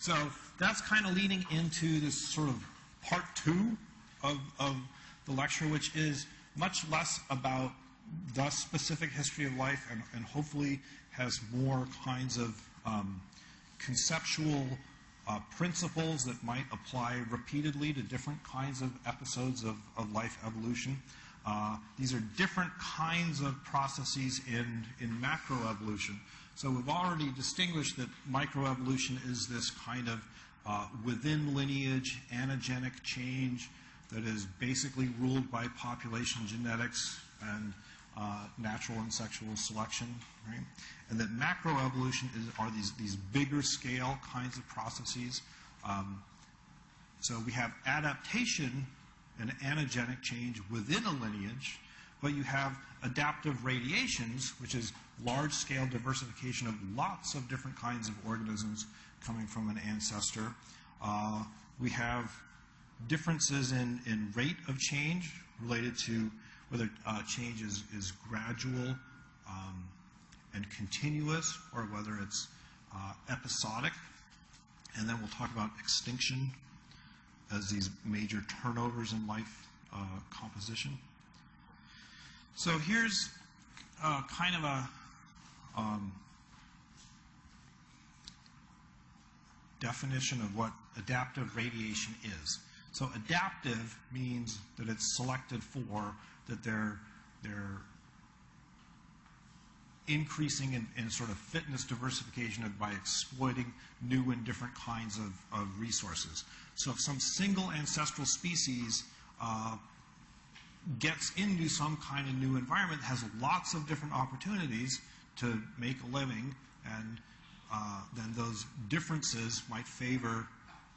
So that's kind of leading into this sort of part two of the lecture, which is much less about the specific history of life and hopefully has more kinds of conceptual principles that might apply repeatedly to different kinds of episodes of life evolution. These are different kinds of processes in macroevolution. So we've already distinguished that microevolution is this kind of within lineage, anagenic change that is basically ruled by population genetics and natural and sexual selection, right? And that macroevolution are these bigger scale kinds of processes. So we have adaptation and anagenic change within a lineage, but you have adaptive radiations, which is large-scale diversification of lots of different kinds of organisms coming from an ancestor. We have differences in rate of change related to whether change is gradual and continuous or whether it's episodic. And then we'll talk about extinction as these major turnovers in life composition. So here's kind of a definition of what adaptive radiation is. So adaptive means that it's selected for, that they're increasing in sort of fitness diversification by exploiting new and different kinds of resources. So if some single ancestral species gets into some kind of new environment, has lots of different opportunities to make a living, and then those differences might favor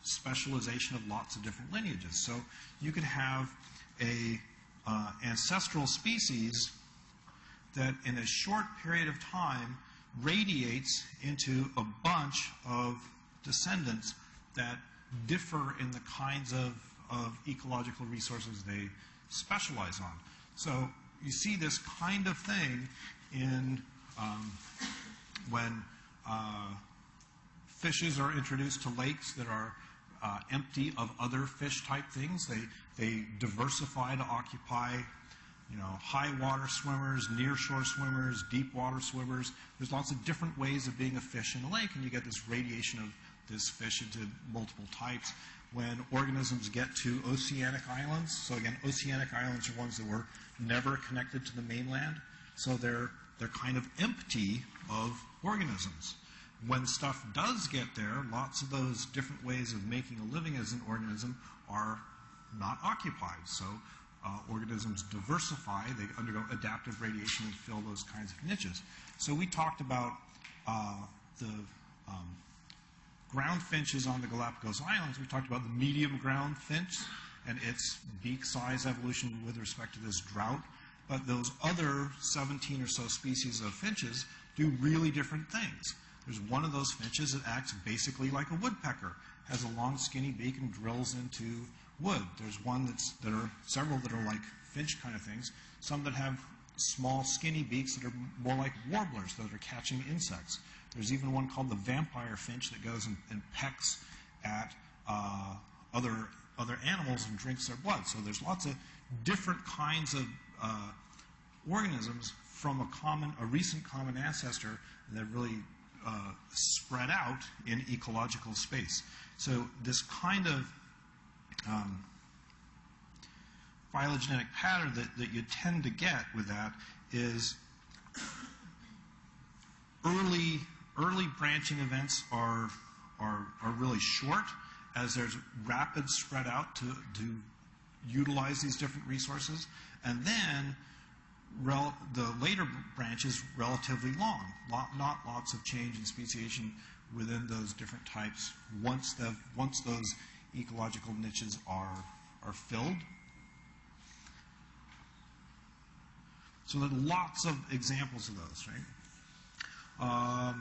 specialization of lots of different lineages. So you could have a ancestral species that in a short period of time radiates into a bunch of descendants that differ in the kinds of ecological resources they specialize on. So you see this kind of thing in when fishes are introduced to lakes that are empty of other fish-type things. They diversify to occupy, high water swimmers, near shore swimmers, deep water swimmers. There's lots of different ways of being a fish in a lake, and you get this radiation of this fish into multiple types. When organisms get to oceanic islands, so again, oceanic islands are ones that were never connected to the mainland, so they're kind of empty of organisms. When stuff does get there, lots of those different ways of making a living as an organism are not occupied. So organisms diversify, they undergo adaptive radiation and fill those kinds of niches. So we talked about the ground finches on the Galapagos Islands. We talked about the medium ground finch and its beak size evolution with respect to this drought. But those other 17 or so species of finches do really different things. There's one of those finches that acts basically like a woodpecker, has a long skinny beak and drills into wood. There's there are several that are like finch kind of things, some that have small skinny beaks that are more like warblers that are catching insects. There's even one called the vampire finch that goes and pecks at other animals and drinks their blood. So there's lots of different kinds of organisms from a recent common ancestor that really spread out in ecological space. So this kind of phylogenetic pattern that you tend to get with that is early branching events are really short, as there's rapid spread out to utilize these different resources, and then the later branches relatively long, not lots of change in speciation within those different types once those ecological niches are filled. So there are lots of examples of those, right?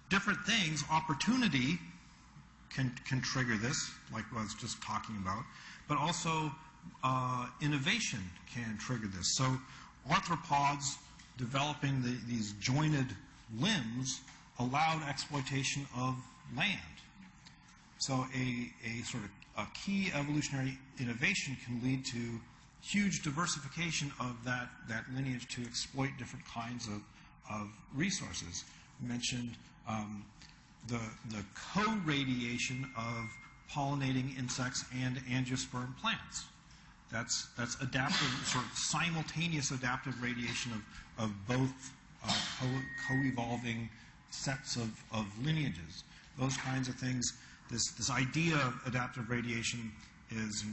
Different things, opportunity can trigger this, like what I was just talking about, but also innovation can trigger this. So arthropods developing these jointed limbs allowed exploitation of land. So a sort of a key evolutionary innovation can lead to huge diversification of that lineage to exploit different kinds of resources. We mentioned the co-radiation of pollinating insects and angiosperm plants. That's adaptive, sort of simultaneous adaptive radiation of both co-evolving sets of lineages. Those kinds of things. This idea of adaptive radiation is,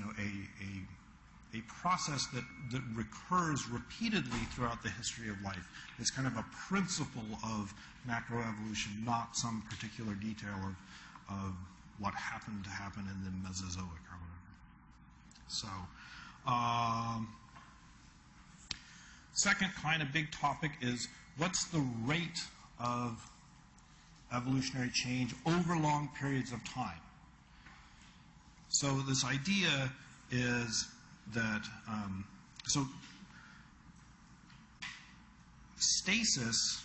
a process that recurs repeatedly throughout the history of life. It's kind of a principle of macroevolution, not some particular detail of what happened to happen in the Mesozoic or whatever. So, second kind of big topic is what's the rate of evolutionary change over long periods of time? So this idea is that, so stasis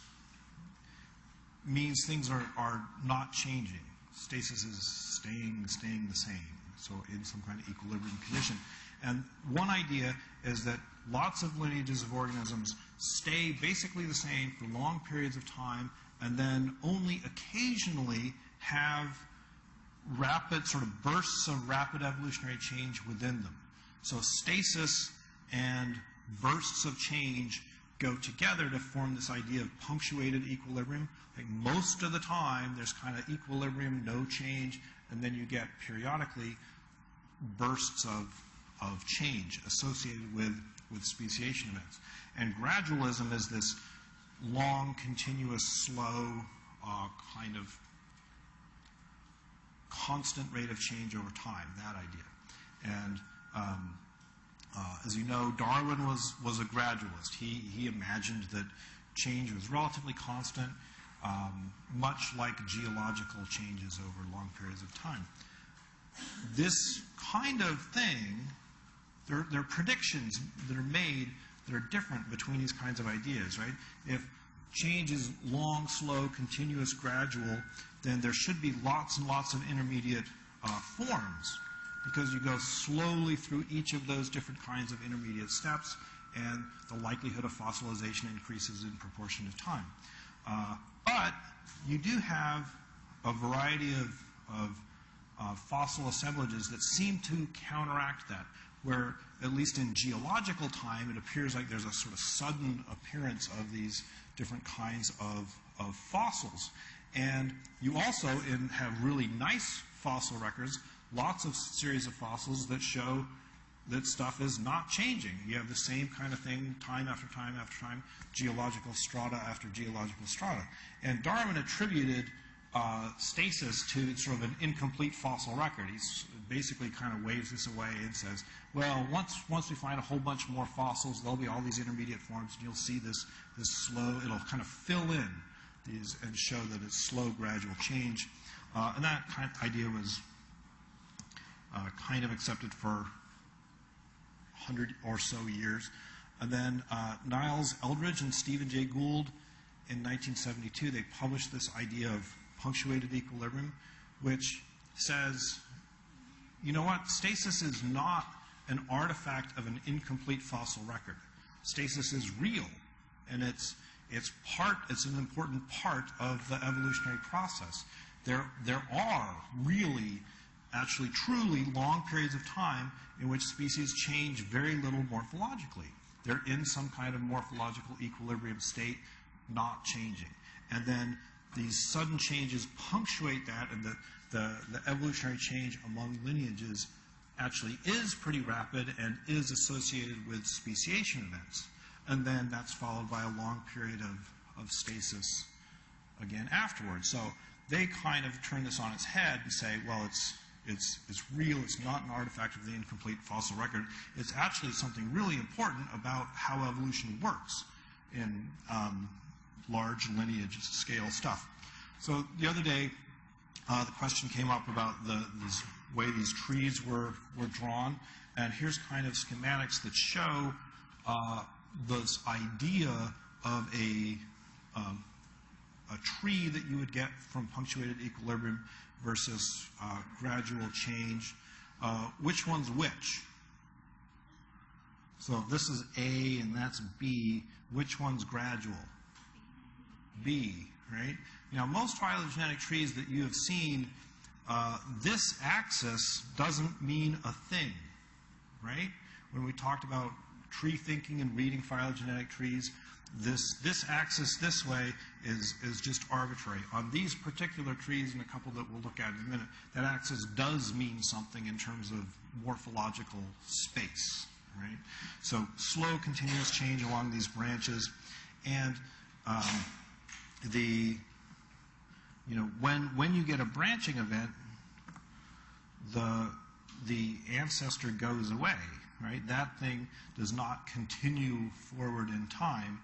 means things are not changing. Stasis is staying the same, so in some kind of equilibrium condition. And one idea is that lots of lineages of organisms stay basically the same for long periods of time and then only occasionally have rapid, sort of bursts of rapid evolutionary change within them. So stasis and bursts of change go together to form this idea of punctuated equilibrium. Like most of the time, there's kind of equilibrium, no change, and then you get periodically bursts of change associated with speciation events. And gradualism is this long, continuous, slow, kind of constant rate of change over time, that idea. And as you know, Darwin was a gradualist. He imagined that change was relatively constant, much like geological changes over long periods of time. This kind of thing, there are predictions that are made that are different between these kinds of ideas, right? If change is long, slow, continuous, gradual, then there should be lots and lots of intermediate forms, because you go slowly through each of those different kinds of intermediate steps, and the likelihood of fossilization increases in proportion to time. But you do have a variety of fossil assemblages that seem to counteract that, where at least in geological time it appears like there's a sort of sudden appearance of these different kinds of fossils. And you also have really nice fossil records, lots of series of fossils that show that stuff is not changing. You have the same kind of thing time after time after time, geological strata after geological strata. And Darwin attributed stasis to sort of an incomplete fossil record. He's basically kind of waves this away and says, well, once we find a whole bunch more fossils, there'll be all these intermediate forms, and you'll see this slow, it'll kind of fill in these and show that it's slow, gradual change. And that kind of idea was kind of accepted for 100 or so years. And then Niles Eldridge and Stephen Jay Gould in 1972, they published this idea of punctuated equilibrium, which says, you know what, stasis is not an artifact of an incomplete fossil record. Stasis is real, and it's an important part of the evolutionary process. There are really, actually truly long periods of time in which species change very little morphologically. They're in some kind of morphological equilibrium state, not changing. And then these sudden changes punctuate that, and the evolutionary change among lineages actually is pretty rapid and is associated with speciation events. And then that's followed by a long period of stasis again afterwards. So they kind of turn this on its head and say, well, it's real, it's not an artifact of the incomplete fossil record. It's actually something really important about how evolution works in large lineage scale stuff. So the other day, the question came up about this way these trees were drawn, and here's kind of schematics that show this idea of a tree that you would get from punctuated equilibrium versus gradual change, which one's which? So if this is A and that's B, which one's gradual? B, right? Now, most phylogenetic trees that you have seen, this axis doesn't mean a thing, right? When we talked about tree thinking and reading phylogenetic trees, this axis this way is just arbitrary. On these particular trees, and a couple that we'll look at in a minute, that axis does mean something in terms of morphological space, right? So slow, continuous change along these branches, and when you get a branching event, the ancestor goes away, right? That thing does not continue forward in time,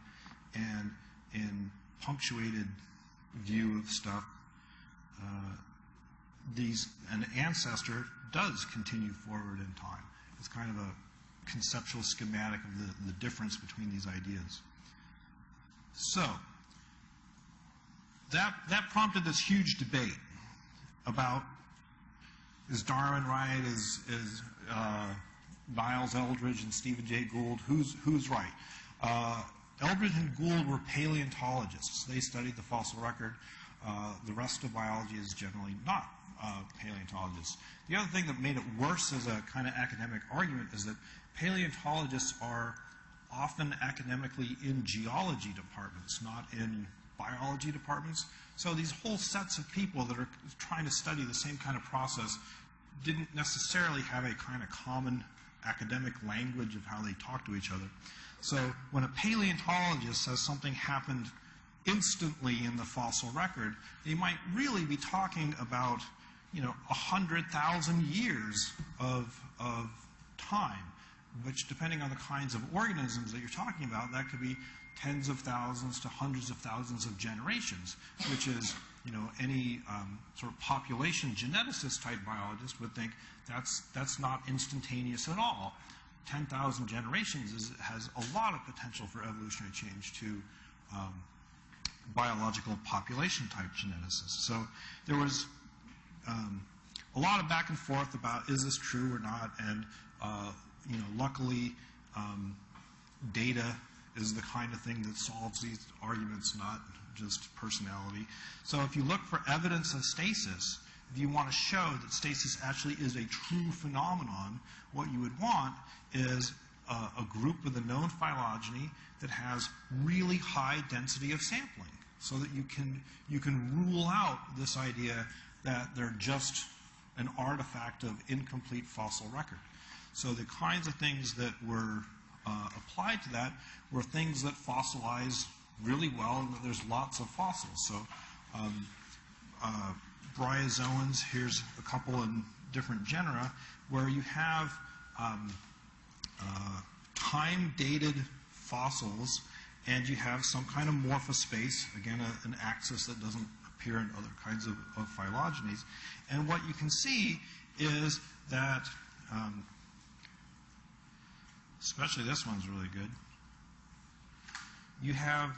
and in punctuated view of stuff, an ancestor does continue forward in time. It's kind of a conceptual schematic of the difference between these ideas. So, that prompted this huge debate about, is Darwin right? Is Niles Eldredge and Stephen Jay Gould, who's right? Eldredge and Gould were paleontologists. They studied the fossil record. The rest of biology is generally not paleontologists. The other thing that made it worse as a kind of academic argument is that paleontologists are often academically in geology departments, not in biology departments. So these whole sets of people that are trying to study the same kind of process didn't necessarily have a kind of common academic language of how they talk to each other. So when a paleontologist says something happened instantly in the fossil record, they might really be talking about, 100,000 years of time, which, depending on the kinds of organisms that you're talking about, that could be tens of thousands to hundreds of thousands of generations, which is, any sort of population geneticist type biologist would think that's not instantaneous at all. 10,000 generations has a lot of potential for evolutionary change to biological population type geneticists. So there was a lot of back and forth about, is this true or not, and luckily data is the kind of thing that solves these arguments, not just personality. So if you look for evidence of stasis, if you want to show that stasis actually is a true phenomenon, what you would want is a group with a known phylogeny that has really high density of sampling, so that you can rule out this idea that they're just an artifact of incomplete fossil record. So the kinds of things that were applied to that were things that fossilize really well, and that there's lots of fossils. So bryozoans, here's a couple in different genera, where you have time-dated fossils, and you have some kind of morphospace, again, an axis that doesn't appear in other kinds of phylogenies. And what you can see is that, especially this one's really good, you have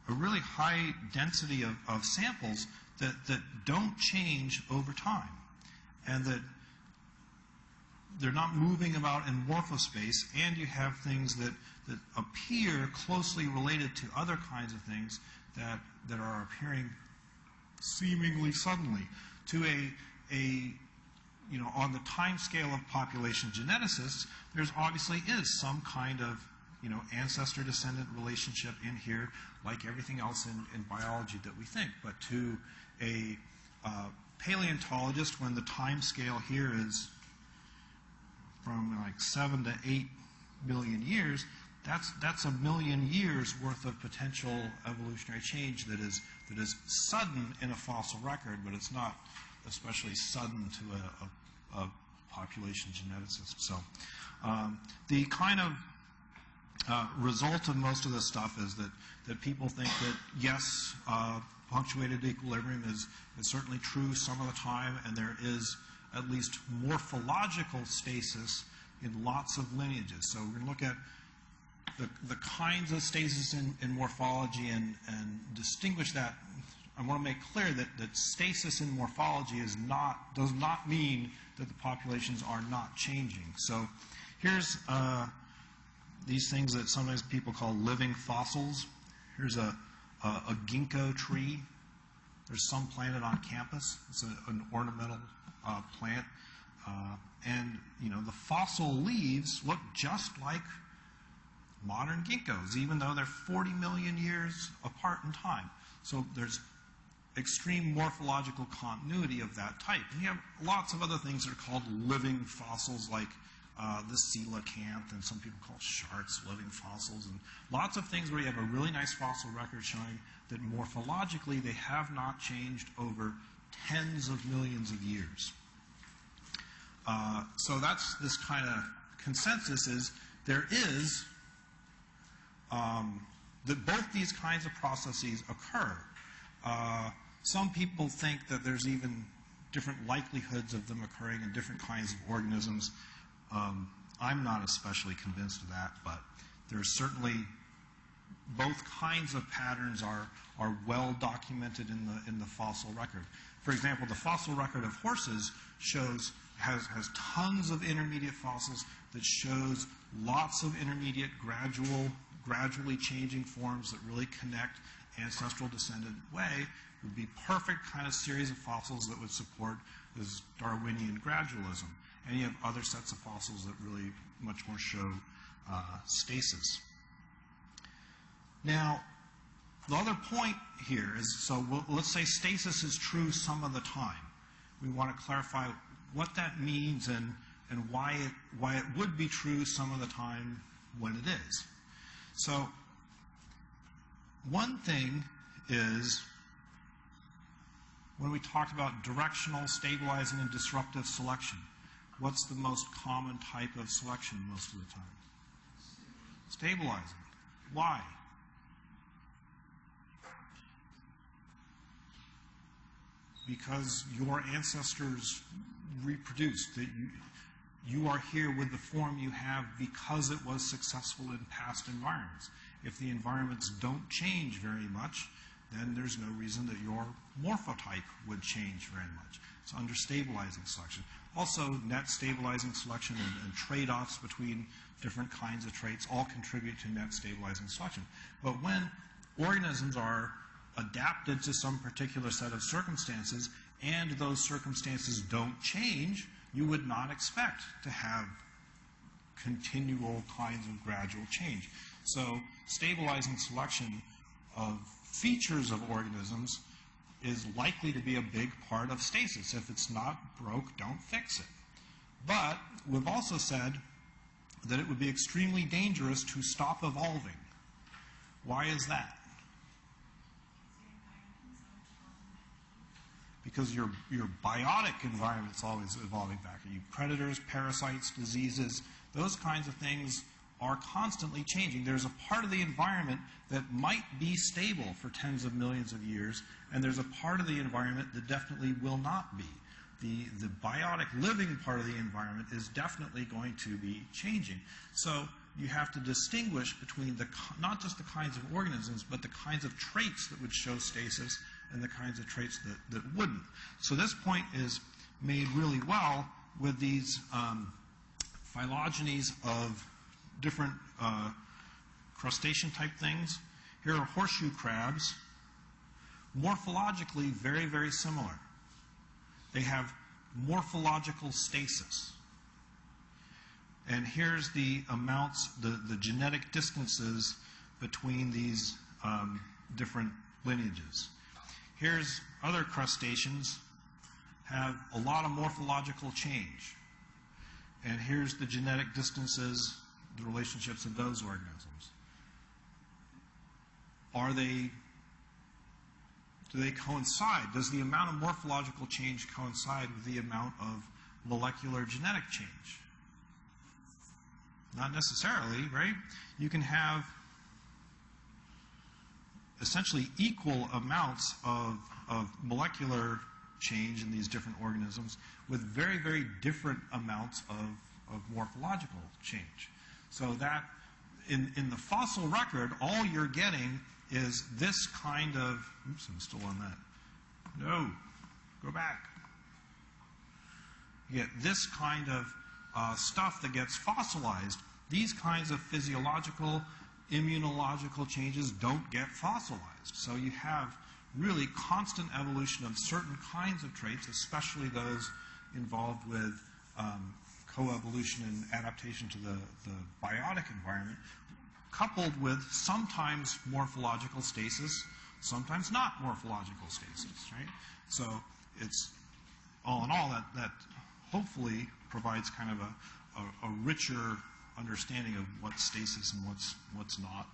a really high density of samples that don't change over time, and that they're not moving about in morphospace, and you have things that appear closely related to other kinds of things that are appearing seemingly suddenly. To on the time scale of population geneticists, there's obviously is some kind of ancestor-descendant relationship in here, like everything else in biology that we think. But to a paleontologist, when the time scale here is from like 7 to 8 million years, that's a million years worth of potential evolutionary change that is sudden in a fossil record, but it's not especially sudden to a population geneticist. So the kind of result of most of this stuff is that people think that, yes, punctuated equilibrium is certainly true some of the time, and there is at least morphological stasis in lots of lineages. So we're going to look at the kinds of stasis in morphology and distinguish that. I want to make clear that stasis in morphology does not mean that the populations are not changing. So here's these things that sometimes people call living fossils. Here's a ginkgo tree. There's some planted on campus. It's an ornamental plant. And, the fossil leaves look just like modern ginkgos, even though they're 40 million years apart in time. So there's extreme morphological continuity of that type. And you have lots of other things that are called living fossils, like the coelacanth, and some people call sharks living fossils, and lots of things where you have a really nice fossil record showing that morphologically they have not changed over tens of millions of years. So that's this kind of consensus is there is that both these kinds of processes occur. Some people think that there's even different likelihoods of them occurring in different kinds of organisms. I'm not especially convinced of that, but there's certainly both kinds of patterns are well documented in the fossil record. For example, the fossil record of horses has tons of intermediate fossils that shows lots of intermediate gradually changing forms that really connect ancestral descendant way. It would be perfect kind of series of fossils that would support this Darwinian gradualism. And you have other sets of fossils that really much more show stasis. Now, the other point here is, let's say stasis is true some of the time. We want to clarify what that means and why it would be true some of the time when it is. So, one thing is, when we talked about directional, stabilizing, and disruptive selection, what's the most common type of selection most of the time? Stabilizing. Why? Because your ancestors reproduced, that you are here with the form you have because it was successful in past environments. If the environments don't change very much, then there's no reason that your morphotype would change very much. So under stabilizing selection. Also, net stabilizing selection and trade-offs between different kinds of traits all contribute to net stabilizing selection. But when organisms are adapted to some particular set of circumstances and those circumstances don't change, you would not expect to have continual kinds of gradual change. So stabilizing selection of features of organisms is likely to be a big part of stasis. If it's not broke, don't fix it. But we've also said that it would be extremely dangerous to stop evolving. Why is that? Because your biotic environment's always evolving back at you. Predators, parasites, diseases, those kinds of things are constantly changing. There's a part of the environment that might be stable for tens of millions of years, and there's a part of the environment that definitely will not be. The biotic living part of the environment is definitely going to be changing. So you have to distinguish between not just the kinds of organisms, but the kinds of traits that would show stasis and the kinds of traits that wouldn't. So this point is made really well with these phylogenies of different crustacean type things. Here are horseshoe crabs. Morphologically, very, very similar. They have morphological stasis. And here's the amounts, the genetic distances between these different lineages. Here's other crustaceans have a lot of morphological change. And here's the genetic distances, the relationships of those organisms. Do they coincide? Does the amount of morphological change coincide with the amount of molecular genetic change? Not necessarily, right? You can have essentially equal amounts of molecular change in these different organisms with very, very different amounts of morphological change. So that in the fossil record, all you're getting is this kind of, oops, I'm still on that. No, go back. You get this kind of stuff that gets fossilized. These kinds of physiological, immunological changes don't get fossilized. So you have really constant evolution of certain kinds of traits, especially those involved with coevolution and adaptation to the biotic environment, coupled with sometimes morphological stasis, sometimes not morphological stasis, right? So it's, all in all, that hopefully provides kind of a richer understanding of what's stasis and what's not.